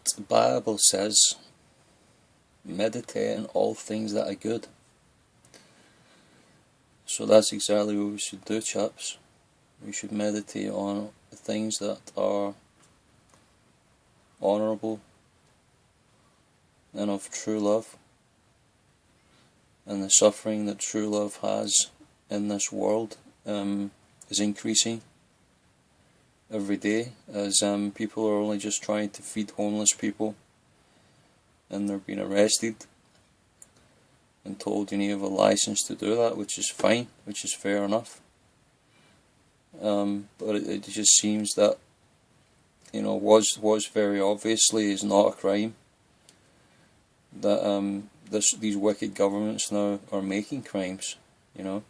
But the Bible says, meditate on all things that are good. So that's exactly what we should do, chaps. We should meditate on the things that are honourable and of true love, and the suffering that true love has in this world is increasing every day, as people are only just trying to feed homeless people, and they're being arrested and told you need to have a license to do that, which is fine, which is fair enough. But it just seems that, you know, was very obviously is not a crime, that these wicked governments now are making crimes, you know.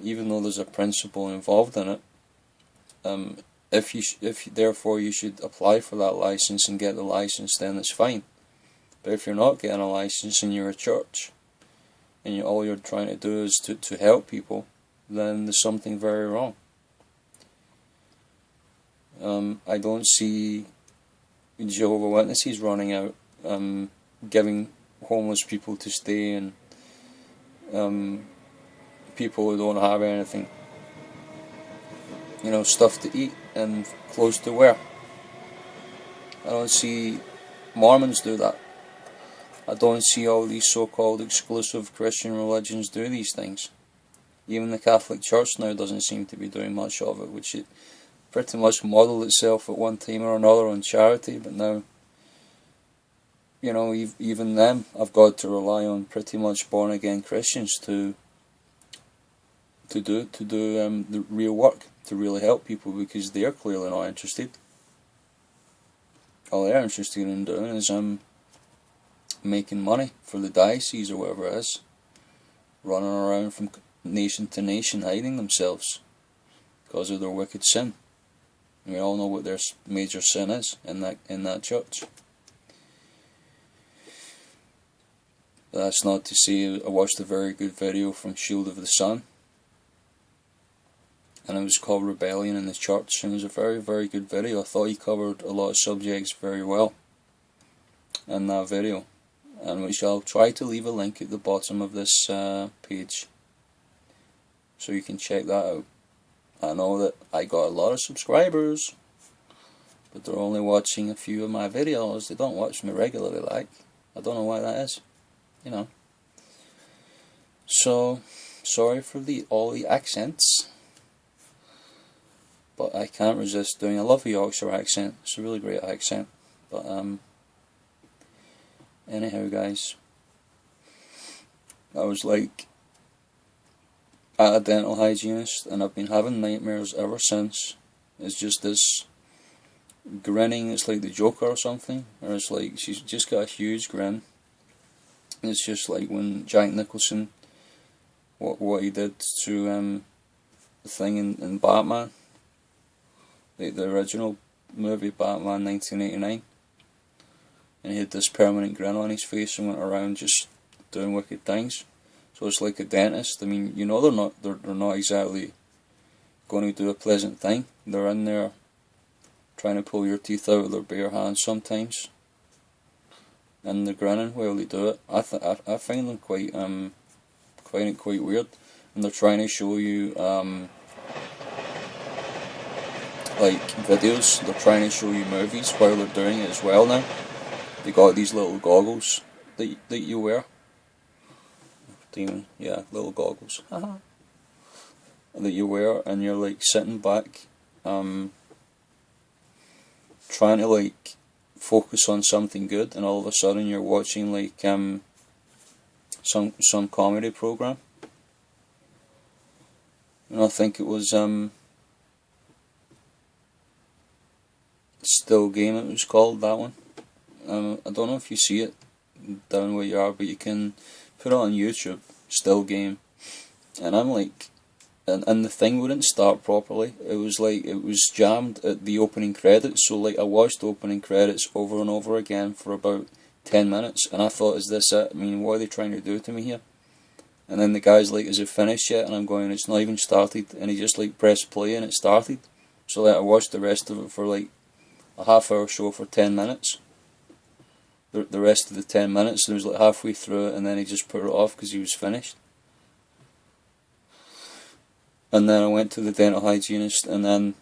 Even though there's a principle involved in it, if therefore you should apply for that license and get the license, then it's fine. But if you're not getting a license and you're a church, and all you're trying to do is to help people, then there's something very wrong. I don't see Jehovah's Witnesses running out, giving homeless people to stay, and people who don't have anything, you know, stuff to eat and clothes to wear. I don't see Mormons do that. I don't see all these so-called exclusive Christian religions do these things. Even the Catholic Church now doesn't seem to be doing much of it, which it pretty much modelled itself at one time or another on charity, but now, you know, even them have got to rely on pretty much born-again Christians to do the real work, to really help people, because they're clearly not interested. All they're interested in doing is making money for the diocese or whatever it is, running around from nation to nation hiding themselves because of their wicked sin. And we all know what their major sin is in that church. But that's not to say I watched a very good video from Shield of the Sun, and it was called Rebellion in the Church, and it was a very, very good video. I thought he covered a lot of subjects very well in that video, and we shall try to leave a link at the bottom of this page so you can check that out. I know that I got a lot of subscribers, but they're only watching a few of my videos. They don't watch me regularly, like. I don't know why that is, you know. So, sorry for all the accents, but I can't resist doing. I love a Yorkshire accent. It's a really great accent. But anyhow, guys, I was like at a dental hygienist, and I've been having nightmares ever since. It's just this grinning. It's like the Joker or something, or it's like she's just got a huge grin. And it's just like when Jack Nicholson, what he did to the thing in Batman, the original movie Batman 1989, and he had this permanent grin on his face and went around just doing wicked things. So it's like a dentist. I mean, you know, they're not exactly going to do a pleasant thing. They're in there trying to pull your teeth out with their bare hands sometimes, and they're grinning while they do it. I find them quite weird, and they're trying to show you like videos. They're trying to show you movies while they're doing it as well now. They got these little goggles that you wear. Yeah, little goggles that you wear, and you're like sitting back, trying to like focus on something good, and all of a sudden you're watching like some comedy program. And I think it was Still Game, it was called, that one. I don't know if you see it down where you are, but you can put it on YouTube, Still Game. And I'm like, and the thing wouldn't start properly. It was like, it was jammed at the opening credits, so like I watched the opening credits over and over again for about 10 minutes, and I thought, is this it? I mean, what are they trying to do to me here? And then the guy's like, is it finished yet? And I'm going, it's not even started. And he just like pressed play and it started. So like I watched the rest of it for like a half-hour show for 10 minutes. The rest of the 10 minutes, there was like halfway through it, and then he just put it off because he was finished. And then I went to the dental hygienist, and then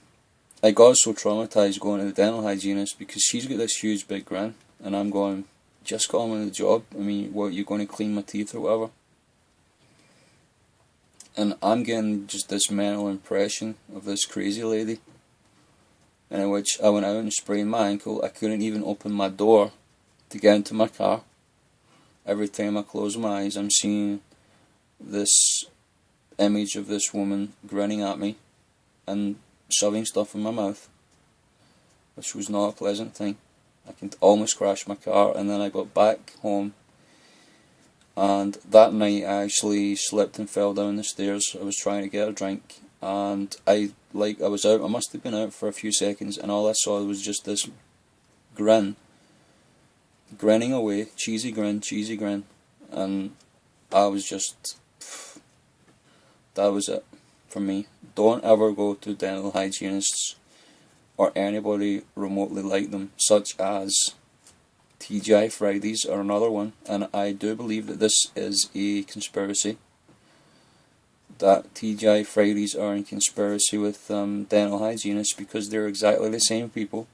I got so traumatized going to the dental hygienist because she's got this huge big grin, and I'm going, just got on with the job. I mean, what, you're going to clean my teeth or whatever? And I'm getting just this mental impression of this crazy lady, in which I went out and sprained my ankle. I couldn't even open my door to get into my car. Every time I close my eyes, I'm seeing this image of this woman grinning at me and shoving stuff in my mouth, which was not a pleasant thing. I can almost crash my car. And then I got back home, and that night I actually slipped and fell down the stairs. I was trying to get a drink, and I was out. I must have been out for a few seconds, and all I saw was just this grinning away, cheesy grin, and I was just, that was it for me. Don't ever go to dental hygienists or anybody remotely like them, such as TGI Fridays are another one, and I do believe that this is a conspiracy, that TGI Fridays are in conspiracy with dental hygienists, because they're exactly the same people.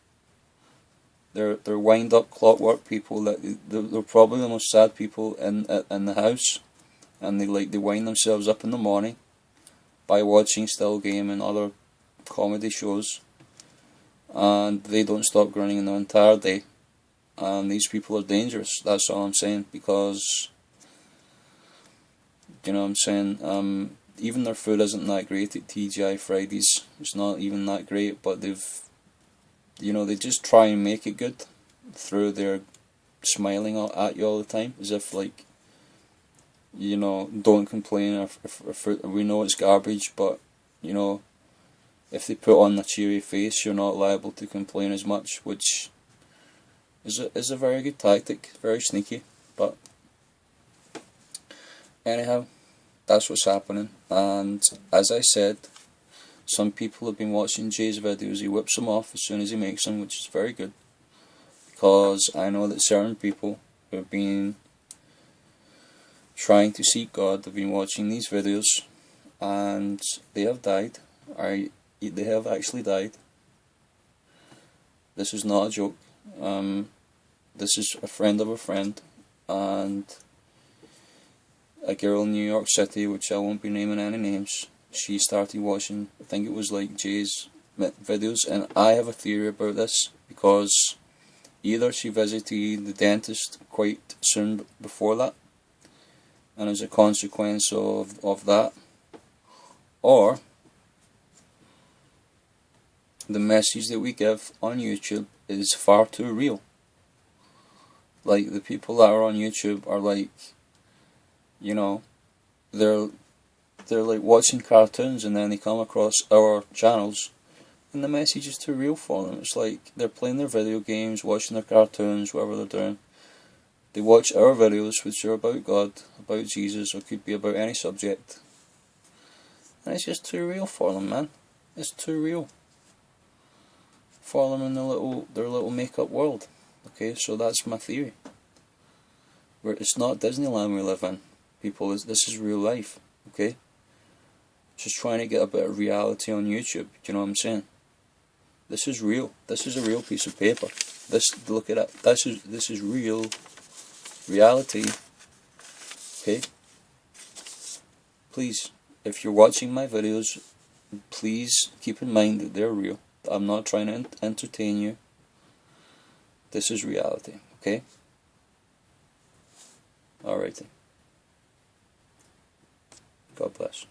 They're wind up clockwork people. That they're probably the most sad people in the house, and they wind themselves up in the morning by watching Still Game and other comedy shows, and they don't stop grinning the entire day. And these people are dangerous. That's all I'm saying, because you know what I'm saying. Even their food isn't that great at TGI Fridays. It's not even that great, but they just try and make it good through their smiling at you all the time, as if don't complain if we know it's garbage, but if they put on a cheery face, you're not liable to complain as much, which is a very good tactic, very sneaky. But anyhow, that's what's happening. And as I said, some people have been watching Jay's videos. He whips them off as soon as he makes them, which is very good, because I know that certain people who have been trying to seek God have been watching these videos, and they have died. They have actually died. This is not a joke. This is a friend of a friend, and a girl in New York City, which I won't be naming any names. She started watching, I think it was like Jay's videos, and I have a theory about this, because either she visited the dentist quite soon before that, and as a consequence of that, or the message that we give on YouTube is far too real. Like, the people that are on YouTube are like, they're like watching cartoons, and then they come across our channels and the message is too real for them. It's like they're playing their video games, watching their cartoons, whatever they're doing. They watch our videos, which are about God, about Jesus, or could be about any subject, and it's just too real for them, man. It's too real for them in their little make-up world. Okay, so that's my theory. Where it's not Disneyland we live in, people. This is real life. Okay, just trying to get a bit of reality on YouTube. Do you know what I'm saying? This is real. This is a real piece of paper. Look at it. This is real reality. Okay. Please, if you're watching my videos, please keep in mind that they're real. I'm not trying to entertain you. This is reality. Okay. Alrighty. God bless.